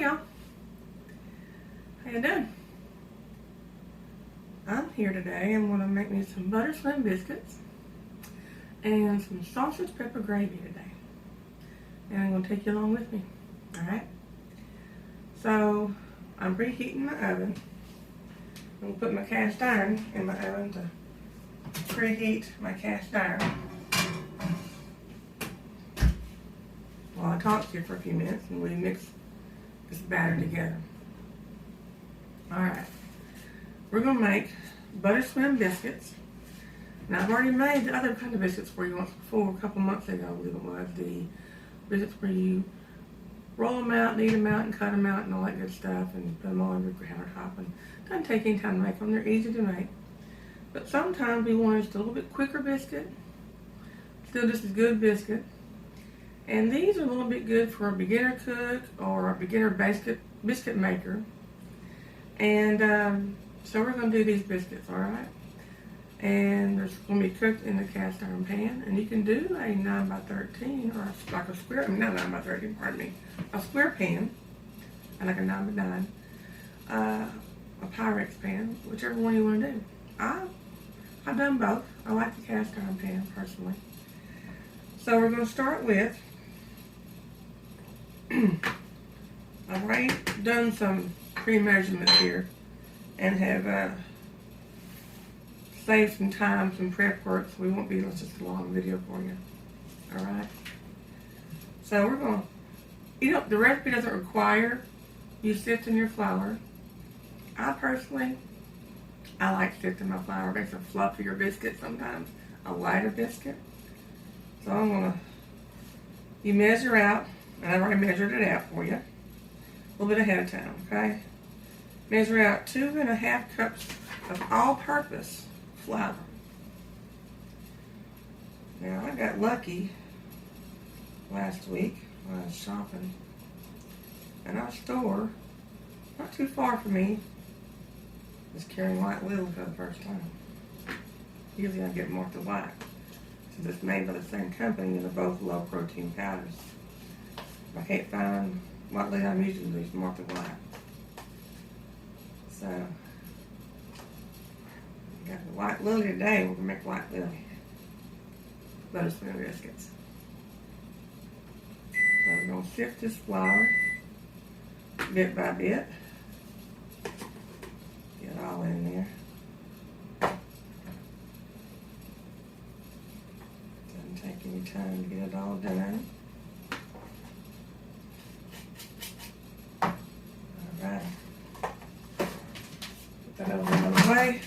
y'all. How you doing? I'm here today. I'm going to make me some butter slim biscuits and some sausage pepper gravy today. And I'm going to take you along with me. Alright? So, I'm preheating my oven. I'm going to put my cast iron in my oven to preheat my cast iron while I talk to you for a few minutes and we mix this batter together. Alright, we're going to make butter slim biscuits. Now I've already made the other kind of biscuits for you once before, a couple months ago I believe it was, the biscuits where you roll them out, knead them out, and cut them out and all that good stuff and put them all on your countertop. And it doesn't take any time to make them, they're easy to make. But sometimes we want just a little bit quicker biscuit, still just as good biscuit. And these are a little bit good for a beginner cook or a beginner biscuit maker. And so we're going to do these biscuits, alright? And they're going to be cooked in the cast iron pan. And you can do a 9x13 or like a square, not 9x13, pardon me, a square pan, like a 9x9, a Pyrex pan, whichever one you want to do. I've done both. I like the cast iron pan personally. So we're going to start with, I've already done some pre-measurements here and have saved some time, some prep work, so we won't be just a long video for you. Alright? So we're going to, the recipe doesn't require you sifting your flour. I like sifting my flour. It makes a fluffier biscuit sometimes, a lighter biscuit. So I'm going to, you measure out, and I've already measured it out for you, a little bit ahead of time, okay? Measure out 2.5 cups of all-purpose flour. Now, I got lucky last week when I was shopping, and our store, not too far from me, is carrying white Lily for the first time. Usually I get more to white, since it's made by the same company and they're both low-protein powders. If I can't find white Lily, I'm usually use Martha White. So, we got the white Lily today. We're going to make white Lily butter slim biscuits. So we're going to sift this flour bit by bit. Get it all in there. Doesn't take any time to get it all done. Alright. Put that over another way.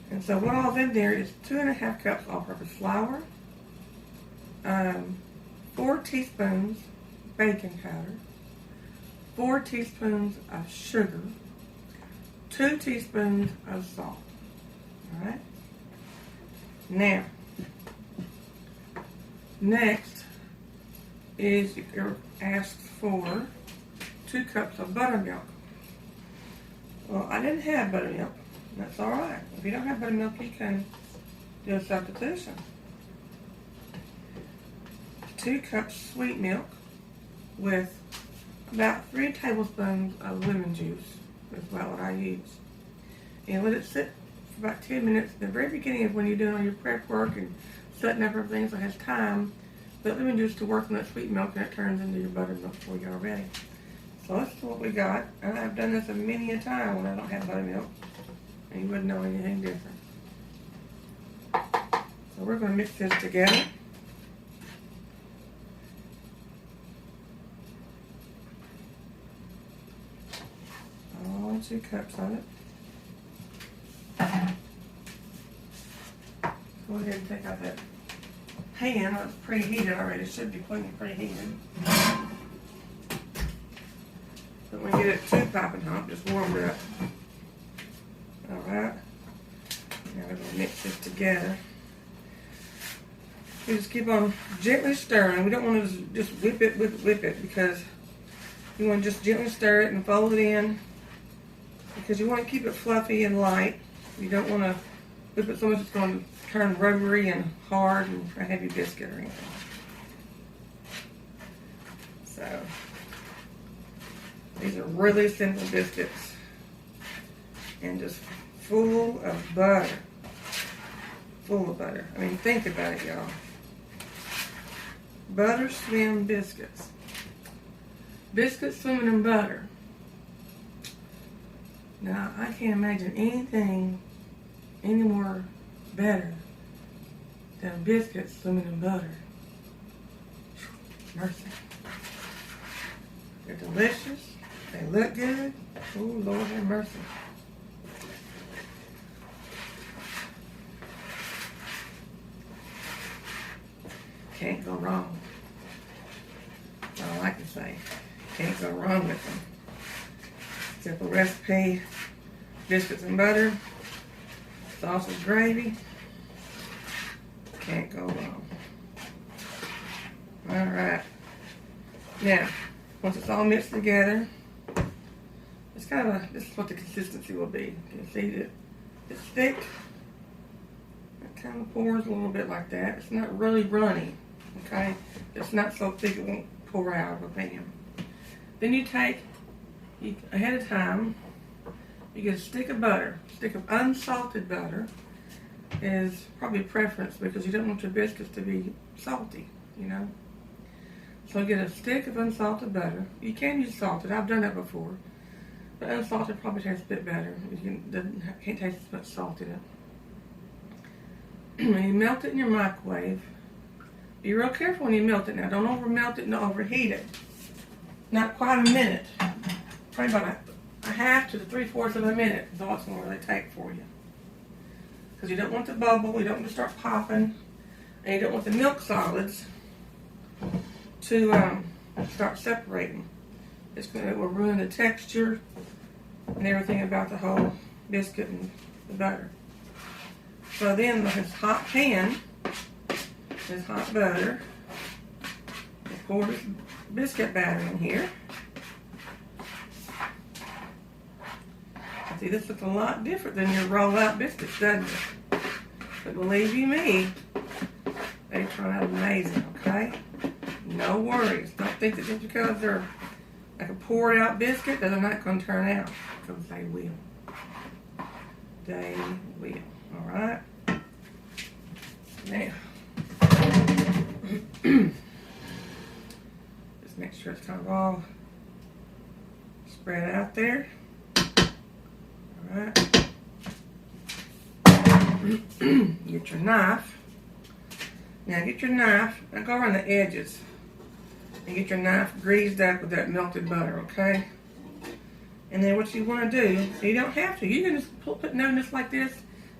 And so what all's in there is 2.5 cups all-purpose flour, 4 teaspoons baking powder, 4 teaspoons of sugar, 2 teaspoons of salt. Alright? Now, next is you're asked for 2 cups of buttermilk. Well, I didn't have buttermilk. That's alright. If you don't have buttermilk, you can do a substitution. 2 cups sweet milk with about 3 tablespoons of lemon juice is about what I use. And let it sit for about 10 minutes. At the very beginning of when you're doing all your prep work and setting up everything so it has time, let lemon juice to work on that sweet milk and it turns into your buttermilk for you already. So that's what we got. And I've done this many a time when I don't have buttermilk. And you wouldn't know anything different. So we're going to mix this together. All 2 cups of it. Go ahead and take out that pan. It's preheated already. It should be plenty preheated. But when you get it too popping hot, just warm it up. Alright. Now we're going to mix this together. We just keep on gently stirring. We don't want to just whip it because you want to just gently stir it and fold it in because you want to keep it fluffy and light. You don't want to whip it so much it's going to turn rubbery and hard and a heavy biscuit or anything. So These are really simple biscuits and just full of butter. Full of butter. I mean, think about it, y'all. Butter swim biscuits. Biscuits swimming in butter. Now, I can't imagine anything any more better than biscuits swimming in butter. Mercy. They're delicious. They look good. Oh, Lord have mercy. Can't go wrong. That's all I can say. Can't go wrong with them. Simple recipe. Biscuits and butter. Sausage gravy. Can't go wrong. Alright. Now, once it's all mixed together, it's kind of this is what the consistency will be. You can see that it's thick. It kind of pours a little bit like that. It's not really runny, okay? It's not so thick it won't pour out of a pan. Then you take, ahead of time, you get a stick of butter. A stick of unsalted butter is probably a preference because you don't want your biscuits to be salty, you know? So get a stick of unsalted butter. You can use salted. I've done that before. But unsalted probably tastes a bit better. You can't taste as much salt in it. And you melt it in your microwave. Be real careful when you melt it now. Don't over melt it and overheat it. Not quite a minute. Probably about a half to 3/4 of a minute is all it's going to really take for you. Because you don't want the bubble, you don't want to start popping, and you don't want the milk solids to start separating. It will ruin the texture and everything about the whole biscuit and the butter. So then this hot pan, this hot butter, you pour this biscuit batter in here. See, this looks a lot different than your roll-out biscuits, doesn't it? But believe you me, they turn out amazing, okay? No worries. Don't think that just because they're like a poured out biscuit that they're not going to turn out. Because they will. They will. Alright? Now, just make sure it's kind of all spread out there. Alright. Get your knife. Now get your knife and go around the edges. And get your knife greased up with that melted butter, okay? And then what you want to do, you don't have to. You can just put it on just like this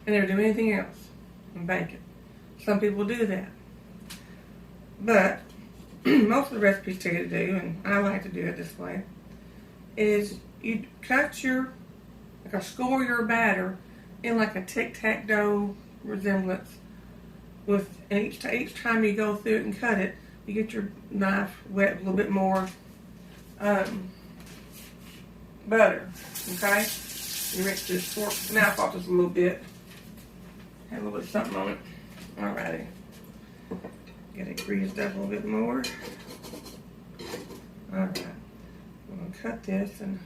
and never do anything else and bake it. Some people do that. But most of the recipes tell you to do, and I like to do it this way, is you cut or score your batter in like a tic-tac-toe resemblance. And each time you go through it and cut it, you get your knife wet with a little bit more butter, okay? You rinse this knife off just a little bit. Have a little bit of something on it. Alrighty. Get it greased up a little bit more. Alright. I'm going to cut this and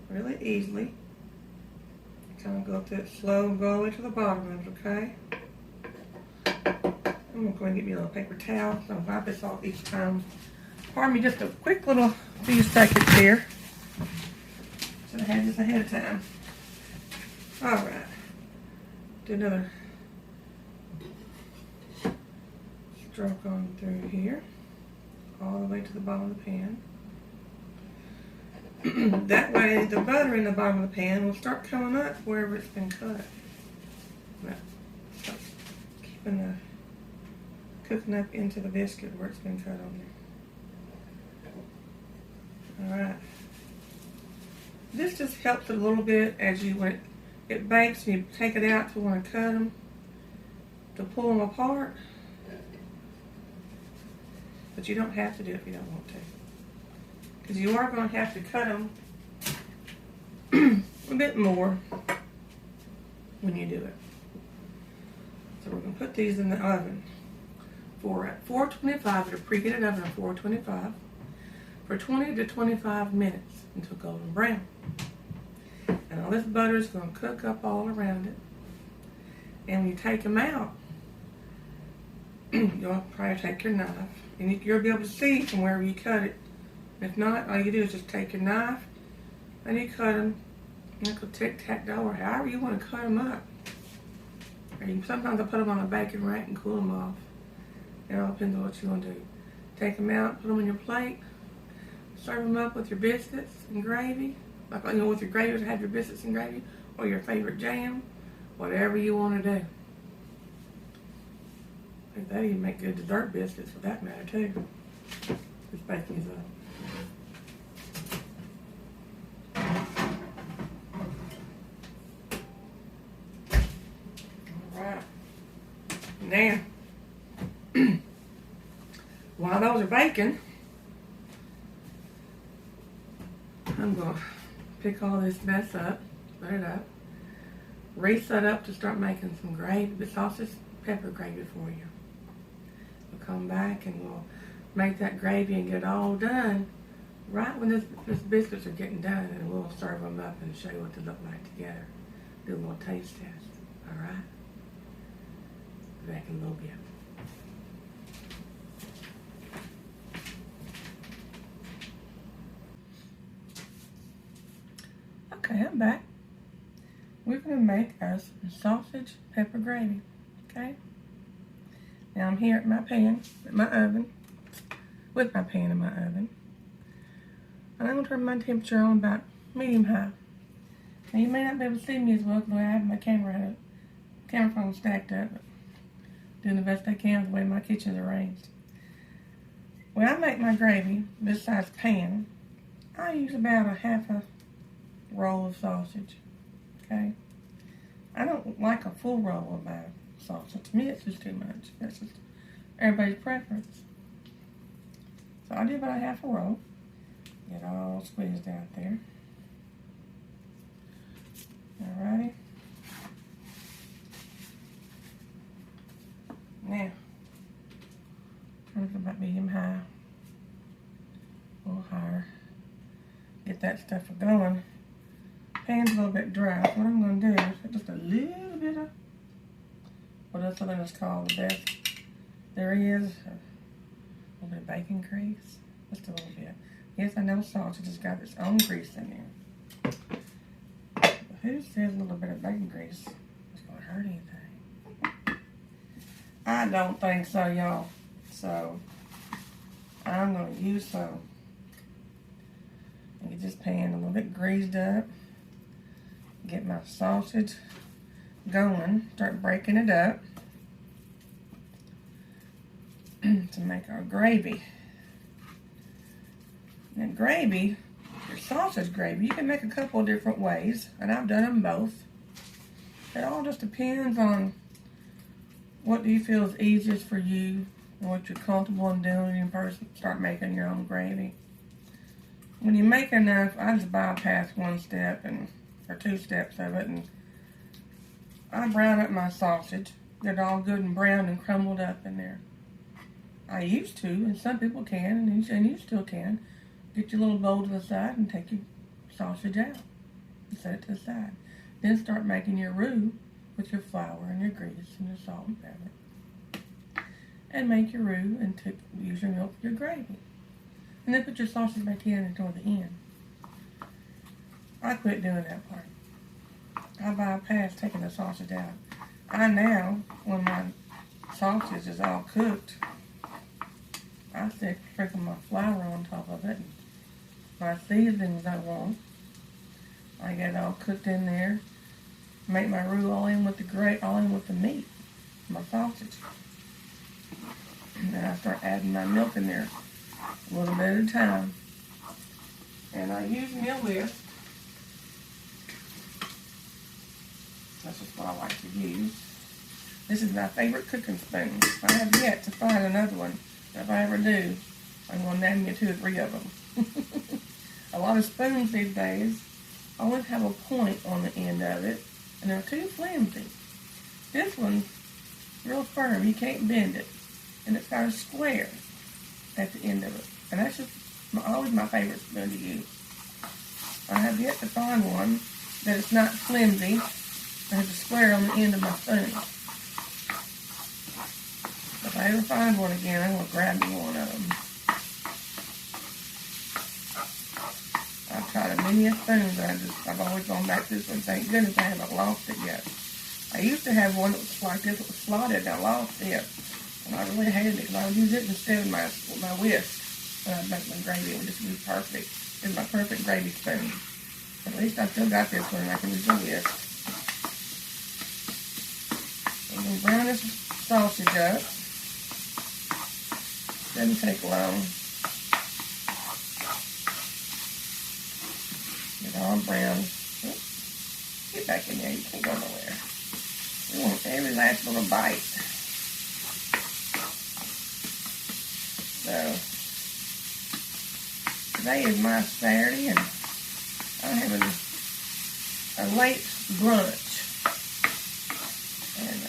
really easily. Kind of go through it slow and go all the way to the bottom of it, okay? I'm going to go and get me a little paper towel so I'll wipe this off each time. Pardon me, just a quick little few seconds here. Should have had this ahead of time. Alright. Do another stroke on through here. All the way to the bottom of the pan. That way the butter in the bottom of the pan will start coming up wherever it's been cut. Now, start keeping the cooking up into the biscuit where it's been cut on there. Alright. This just helps it a little bit as when it bakes and you take it out to want to cut them, to pull them apart. But you don't have to do it if you don't want to. Because you are going to have to cut them a bit more when you do it. So we're going to put these in the oven at 425, at a preheated oven at 425. for 20 to 25 minutes until golden brown. And all this butter is going to cook up all around it. And when you take them out, you'll probably take your knife, and you'll be able to see from wherever you cut it. If not, all you do is just take your knife and you cut them, like a tic-tac-toe or however you want to cut them up. Or sometimes I put them on a baking rack and cool them off. It all depends on what you want to do. Take them out, put them on your plate, serve them up with your biscuits and gravy. Like, with your gravy, have your biscuits and gravy, or your favorite jam, whatever you want to do. I think they even make good dessert biscuits for that matter too. Just bake these up. Alright. Now, while those are baking, I'm going to pick all this mess up, put it up, reset up to start making some gravy, the sausage pepper gravy for you. We'll come back and we'll make that gravy and get it all done right when this biscuits are getting done, and we'll serve them up and show you what they look like together. Do a little taste test, alright? Back in a little bit. Okay, I'm back. We're going to make us sausage pepper gravy, okay? Now I'm here at my pan, at my oven, with my pan in my oven. And I'm going to turn my temperature on about medium-high. Now you may not be able to see me as well because I have my camera phone stacked up. Doing the best I can with the way my kitchen is arranged. When I make my gravy, this size pan, I use about a half a roll of sausage, okay? I don't like a full roll of my sausage. To me, it's just too much. That's just everybody's preference. So I do about a half a roll. Get it all squeezed out there. Alrighty. Now, turn it about medium high. A little higher. Get that stuff going. Pan's a little bit dry. What I'm going to do is put just a little bit of, what else is called the best there is, a little bit of bacon grease. Just a little bit. Yes, I know sausage has got its own grease in there. But who says a little bit of bacon grease is going to hurt anything? I don't think so, y'all. So, I'm going to use some. Get this pan a little bit greased up. Get my sausage going. Start breaking it up to make our gravy. And gravy, your sausage gravy, you can make a couple of different ways, and I've done them both. It all just depends on what do you feel is easiest for you and what you're comfortable in doing when you first start making your own gravy. When you make enough, I just bypass one step or two steps of it, and I brown up my sausage, get it all good and browned and crumbled up in there. I used to, and some people can, and you still can. Get your little bowl to the side and take your sausage out and set it to the side. Then start making your roux with your flour and your grease and your salt and pepper. And make your roux and use your milk for your gravy. And then put your sausage back in toward the end. I quit doing that part. I bypass taking the sausage out. I now, when my sausage is all cooked, I sprinkle my flour on top of it. My seasonings I want. I get it all cooked in there. Make my roux all in with the meat, my sausage. And then I start adding my milk in there, a little bit at a time. And I use meal whisk. That's just what I like to use. This is my favorite cooking spoon. I have yet to find another one. If I ever do, I'm going to name you 2 or 3 of them. A lot of spoons these days always have a point on the end of it, and they're too flimsy. This one's real firm. You can't bend it. And it's got a square at the end of it. And that's just always my favorite spoon to use. I have yet to find one that is not flimsy. I have a square on the end of my spoon. If I ever find one again, I'm going to grab me one of them. I've tried many spoons, I've always gone back to this one. Thank goodness I haven't lost it yet. I used to have one that was like this, that was slotted, and I lost it. And I really hated it, because I would use it instead of my whisk. When I'd make my gravy, it would just be perfect. It's my perfect gravy spoon. At least I still got this one, and I can use the whisk. I'm going to brown this sausage up. Doesn't take long. Get all brown. Oops. Get back in there, you can't go nowhere. We want every last little bite. So, today is my Saturday, and I'm having a late brunch. And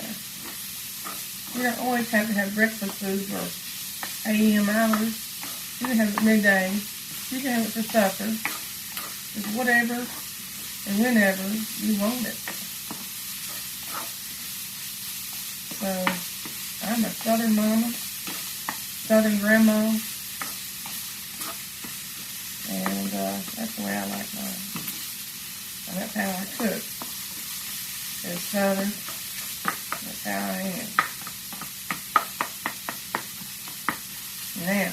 we don't always have to have breakfast food for AM hours. You can have it at midday. You can have it for supper. Just whatever and whenever you want it. So, I'm a Southern mama, Southern grandma, and that's the way I like mine. And that's how I cook. It's Southern. That's how I am. Now,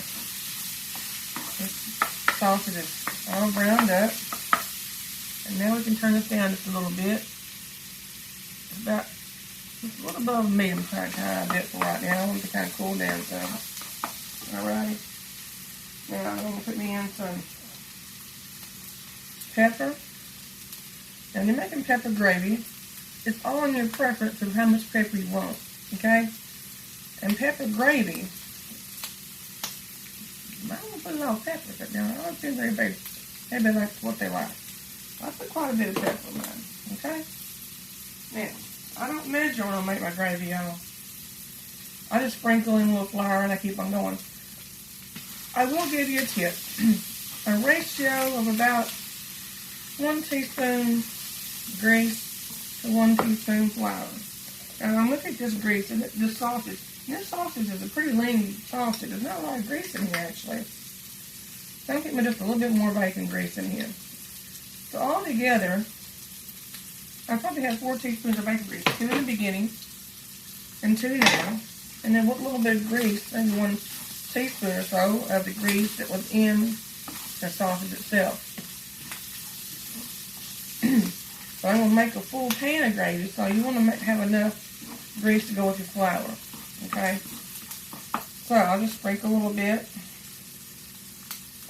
this sausage is all browned up. And now we can turn this down just a little bit. It's about just a little above medium kind of bit for right now. I want it to kind of cool down some. Alrighty. Now I'm going to put me in some pepper. Now when you're making pepper gravy, it's all in your preference of how much pepper you want. Okay? And pepper gravy, I don't put a lot of pepper, but now I don't think everybody likes what they like. I put quite a bit of pepper in mine. Okay? Now, I don't measure when I make my gravy, y'all. I just sprinkle in a little flour and I keep on going. I will give you a tip. A ratio of about 1 teaspoon grease to 1 teaspoon flour. Now, look at this grease and this sausage. This sausage is a pretty lean sausage. There's not a lot of grease in here, actually. So I'm getting just a little bit more bacon grease in here. So all together, I probably have 4 teaspoons of bacon grease. 2 in the beginning, and 2 now. And then a little bit of grease, maybe 1 teaspoon or so of the grease that was in the sausage itself. So I'm going to make a full pan of gravy, so you want to have enough grease to go with your flour. Okay? So I'll just sprinkle a little bit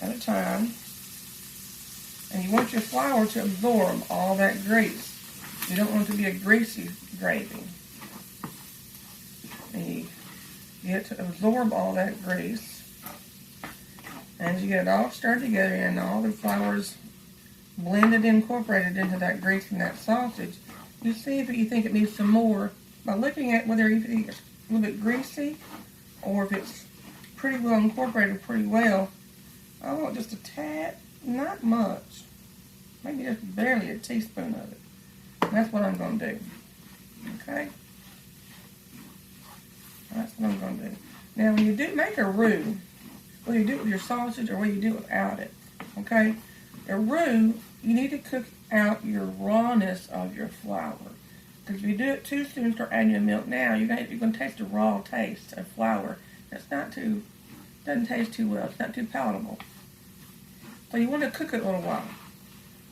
at a time. And you want your flour to absorb all that grease. You don't want it to be a greasy gravy. And you get to absorb all that grease. And as you get it all stirred together and all the flour's blended, incorporated into that grease and that sausage, you see if you think it needs some more by looking at whether it's a little bit greasy or if it's pretty well incorporated pretty well. I want just a tad, not much, maybe just barely a teaspoon of it. And that's what I'm going to do. Okay? That's what I'm going to do. Now, when you do make a roux, whether you do it with your sausage or whether you do it without it, okay? A roux, you need to cook out your rawness of your flour. Because if you do it too soon and start adding your milk now, you're going to taste a raw taste of flour. Doesn't taste too well. It's not too palatable. So you want to cook it a little while.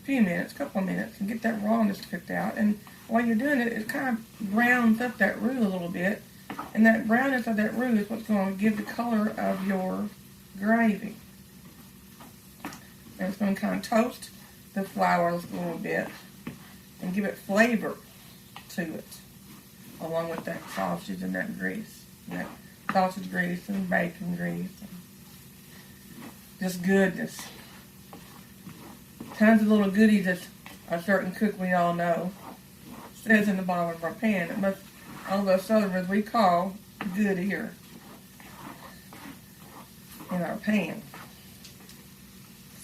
A few minutes, a couple of minutes, and get that rawness cooked out. And while you're doing it, it kind of browns up that roux a little bit. And that brownness of that roux is what's going to give the color of your gravy. And it's going to kind of toast the flour a little bit and give it flavor to it, along with that sausage and that grease. And that sausage grease and bacon grease. And just goodness. Tons of little goodies that a certain cook we all know says in the bottom of our pan. It must, all those Southerners we call good here in our pan.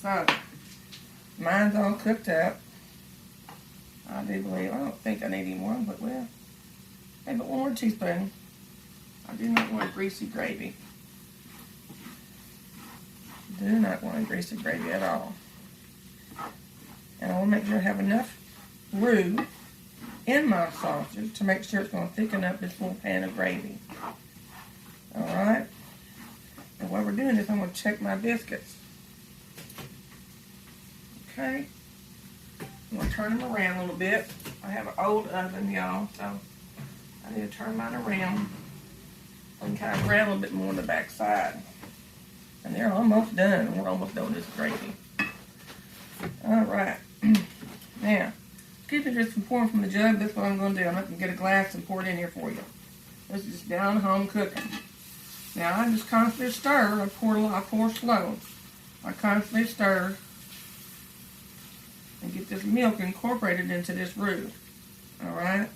So, mine's all cooked up. I do believe, I don't think I need any more, but well, maybe one more teaspoon. I do not want greasy gravy. Do not want greasy gravy at all. And I will make sure I have enough roux in my sausage to make sure it's going to thicken up this little pan of gravy. Alright? And while we're doing this, I'm going to check my biscuits. Okay? I'm going to turn them around a little bit. I have an old oven, y'all, so I need to turn mine around and kind of brown a little bit more on the back side. And they're almost done. We're almost done with this gravy. Alright. Now, keep it just from pouring from the jug. That's what I'm going to do. I'm not going to get a glass and pour it in here for you. This is just down home cooking. Now, I just constantly stir. I pour slow. I constantly stir and get this milk incorporated into this roux. Alright?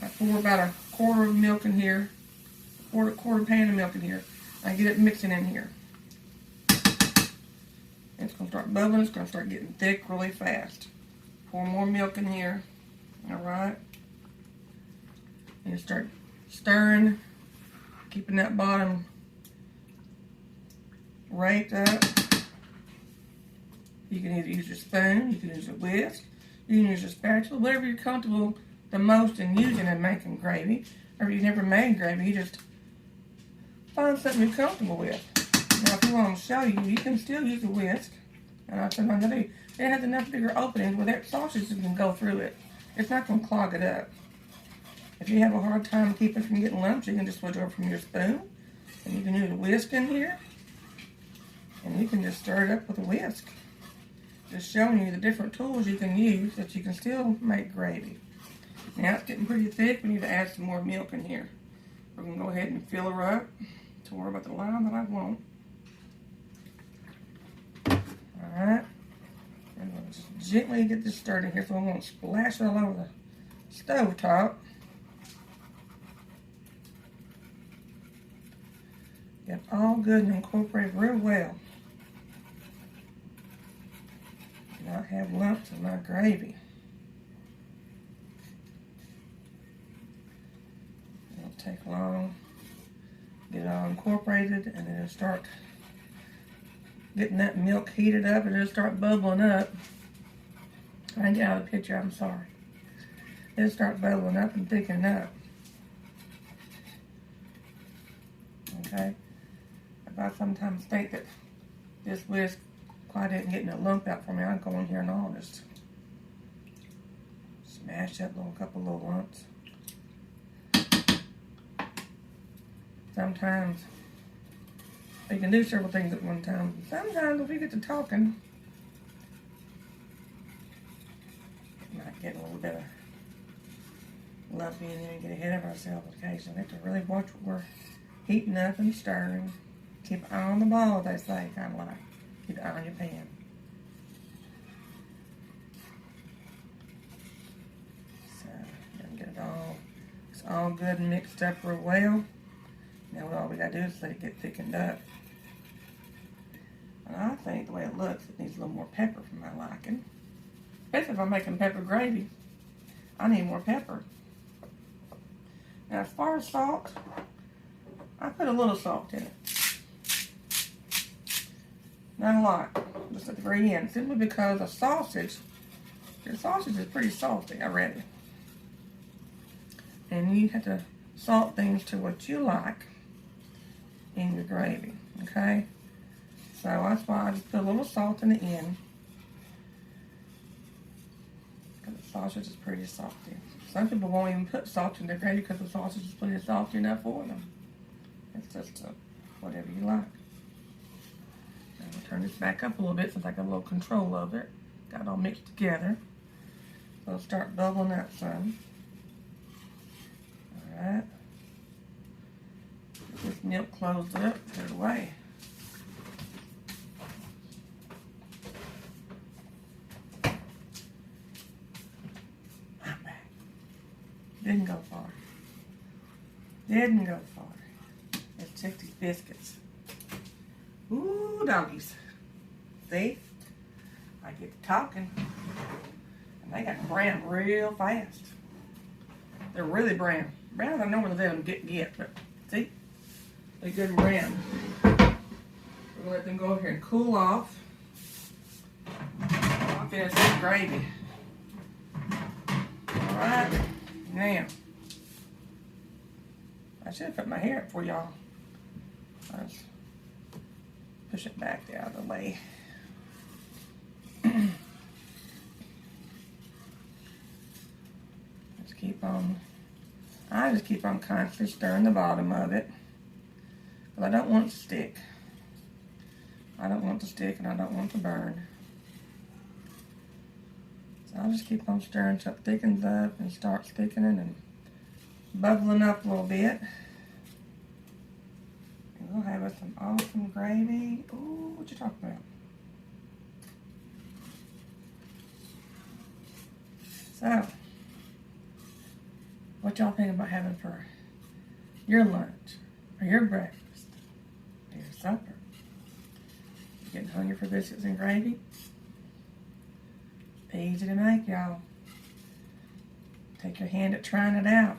I pour about a quarter of milk in here. Quarter pan of milk in here. I get it mixing in here. It's going to start bubbling. It's going to start getting thick really fast. Pour more milk in here. Alright? And you start stirring. Keeping that bottom raked up. You can either use your spoon. You can use a whisk. You can use a spatula. Whatever you're comfortable the most in using in making gravy. Or if you've never made gravy, you just find something you're comfortable with. Now, if you want to show you, you can still use a whisk. And I'll sometimes I do. It has enough bigger openings where that sausage can go through it. It's not going to clog it up. If you have a hard time keeping it from getting lumps, you can just switch over from your spoon. And you can use a whisk in here. And you can just stir it up with a whisk. Just showing you the different tools you can use that you can still make gravy. Now it's getting pretty thick. We need to add some more milk in here. We're going to go ahead and fill her up to worry about the line that I want. Alright. I'm going to just gently get this stirred in here so I won't splash it all over the stove top. Get all good and incorporated real well. Do not have lumps in my gravy. It won't take long. Get it all incorporated and then it'll start getting that milk heated up and it'll start bubbling up. I didn't get out of the picture, I'm sorry. It'll start bubbling up and thickening up. Okay? If I sometimes think that this whisk quite isn't getting a lump out for me, I'll go in here and I'll just smash up a couple little lumps. Sometimes you can do several things at one time. Sometimes if we get to talking, it might get a little bit of lumpy and then we get ahead of ourselves occasionally. We have to really watch what we're heating up and stirring. Keep an eye on the ball, they say, kind of like. Keep an eye on your pan. So, get it all, it's all good and mixed up real well. Now all we gotta do is let it get thickened up. And I think the way it looks, it needs a little more pepper for my liking. Especially if I'm making pepper gravy. I need more pepper. Now as far as salt, I put a little salt in it. Not a lot, just at the very end. Simply because the sausage is pretty salty already. And you have to salt things to what you like in your gravy, okay? So that's why I just put a little salt in the end. Because the sausage is pretty salty. Some people won't even put salt in their gravy because the sausage is pretty salty enough for them. It's just whatever you like. I'll turn this back up a little bit since I got a little control of it. Got it all mixed together. So it'll start bubbling up some. Alright. Get this milk closed up, put it away. I'm back. Didn't go far. Didn't go far. Let's check these biscuits. Ooh, doggies. See? I get to talking, and they got brown real fast. They're really brown. Brown I normally let them get, but see, they're good and brown. We're gonna let them go over here and cool off. I'll finish this gravy. All right, now I should have put my hair up for y'all. Let's push it back out of the way. I just keep on constantly stirring the bottom of it. But I don't want it to stick. I don't want it to stick and I don't want it to burn. So I'll just keep on stirring so it thickens up and starts thickening and bubbling up a little bit. And we'll have us some awesome gravy. Ooh, what you talking about? So, what y'all think about having for your lunch, or your breakfast, or your supper? You getting hungry for biscuits and gravy? Easy to make, y'all. Take your hand at trying it out,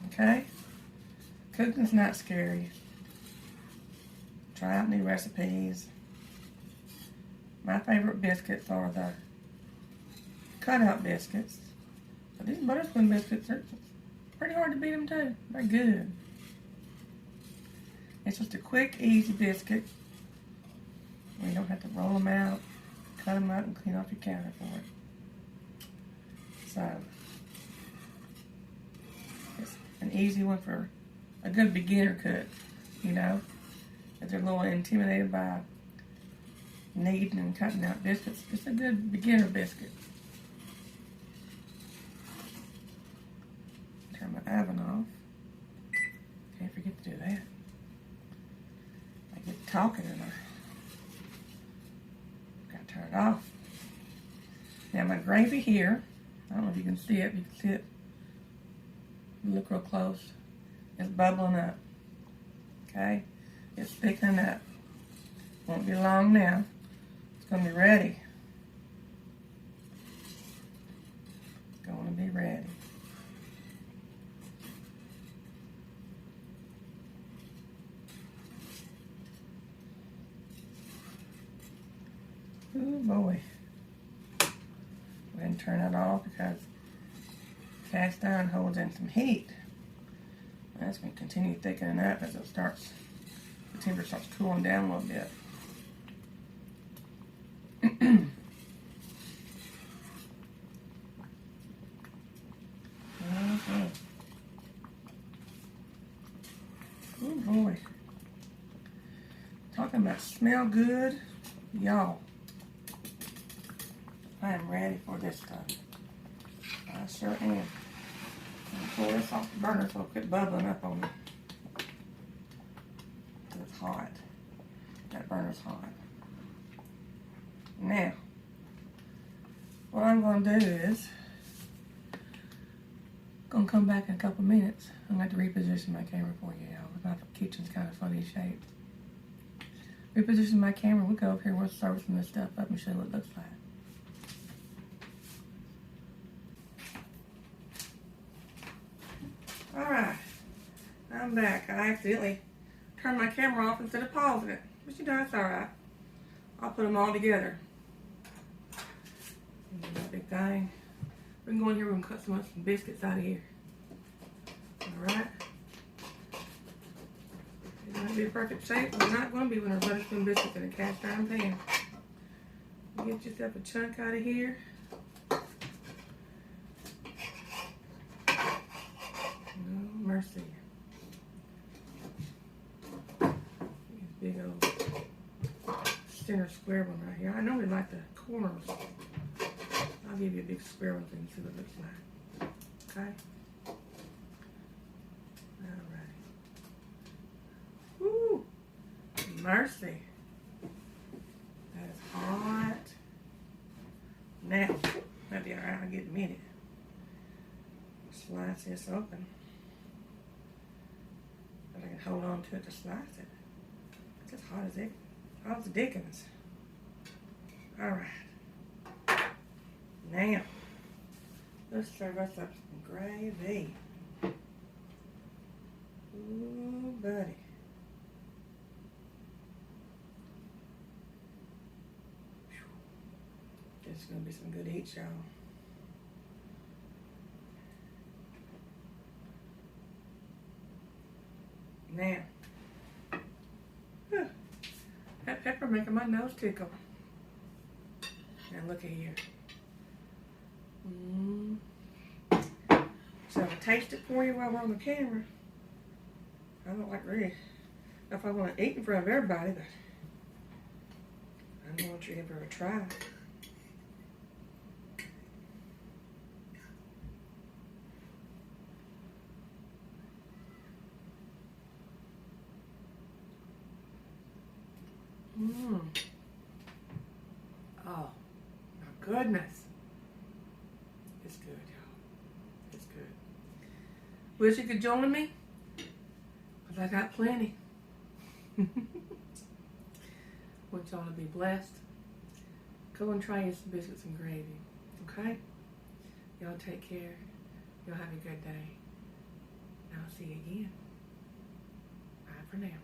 okay? Cooking's not scary. Try out new recipes. My favorite biscuits are the cut-out biscuits. But these butterscotch biscuits are pretty hard to beat them too. They're good. It's just a quick, easy biscuit. You don't have to roll them out, cut them up, and clean off your counter for it. So, it's an easy one for a good beginner cook, you know. If they're a little intimidated by kneading and cutting out biscuits, it's a good beginner biscuit. Turn my oven off. Can't forget to do that. I get talking and I gotta turn it off. Now my gravy here, I don't know if you can see it. You can see it. Look real close. It's bubbling up. Okay? It's thickening up. Won't be long now. It's gonna be ready. It's gonna be ready. Oh boy. Go ahead and turn it off because cast iron holds in some heat. That's going to continue thickening up as it starts, the temperature starts cooling down a little bit. Okay. Oh boy. Talking about smell good, y'all. I am ready for this stuff. I sure am. I'm pull this off the burner so it'll quit bubbling up on me. It's hot. That burner's hot. Now, what I'm going to do is, going to come back in a couple minutes. I'm going to have to reposition my camera for you, y'all. My kitchen's kind of funny shaped. Reposition my camera. We'll go over here and we'll serve some of this stuff up and show you what it looks like. Alright, I'm back. I accidentally turned my camera off instead of pausing it. But you know, that's alright. I'll put them all together. That big thing. We can go in here and cut some biscuits out of here. Alright. It's going to be a perfect shape, but it's not going to be when our butterscotch biscuits in a cast iron pan. Get yourself a chunk out of here. Mercy. Big old center square one right here. I normally like the corners. I'll give you a big square one so you can see what it looks like. Okay? Alright. Woo! Mercy. That is hot. Now, that'll be alright. I'll get a minute. Slice this open. I can hold on to it to slice it. It's as hot as it. Hot as Dickens. Alright. Now, let's serve us up some gravy. Ooh, buddy. This is going to be some good eats, y'all. Now, that pepper making my nose tickle. Now look at here. So I'll taste it for you while we're on the camera. I don't like really, if I want to eat in front of everybody, but I don't want you to give her a try. Oh, my goodness. It's good, y'all. It's good. Wish you could join me, but I got plenty. Want y'all to be blessed. Go and try you some biscuits and gravy, okay? Y'all take care. Y'all have a good day. And I'll see you again. Bye for now.